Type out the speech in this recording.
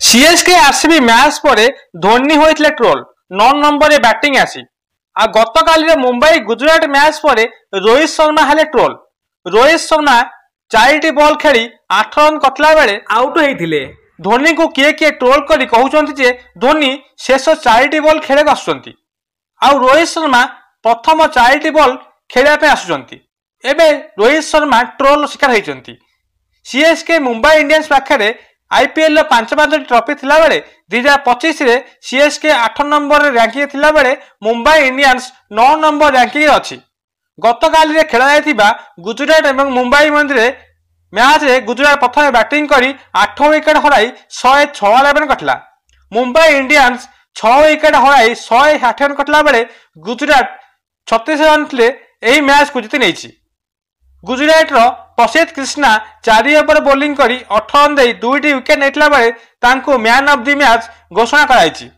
CSK RCB match पर Dhoni होइथिले troll 9 number रे batting आसी आ गतकाली मुंबई गुजरात मैच पर रोहित शर्मा हेले ट्रोल। रोहित शर्मा 4टी बॉल खेली 8 रन कटला बेले आउट होइथिले। धोनी को किए किए ट्रोल करी कहउचंती जे धोनी शेष 4टी बॉल खेले आसुचंती आ रोहित शर्मा प्रथम 4टी बॉल खेलिया पे आसुचंती। एबे रोहित शर्मा ट्रोल शिकार होइचंती। सीएसके मुंबई इंडियंस पाखरे आईपीएल 5 ट्रॉफी थिला बेले 2025 रे सीएसके 8 नंबर रैंकिंग थिला बेले मुंबई इंडियंस 9 नंबर रैंकिंग अछि। गतकाली रे खेला जायतिबा गुजरात एवं मुंबई मध्य मैच रे गुजरात प्रथम बैटिंग करी 8 विकेट हराई 106 रन कटला। मुंबई इंडियंस 6 विकेट हराई 160 रन कटला बेले गुजरात 36 रन ले एही मैच को जीति नेछि। गुजरात रो प्रसिद्ध कृष्णा 4 ओवर बोलिंग करी 18 रन दे 2टी विकेट नेटला बेले तांको मैन ऑफ द मैच घोषणा कराइछि।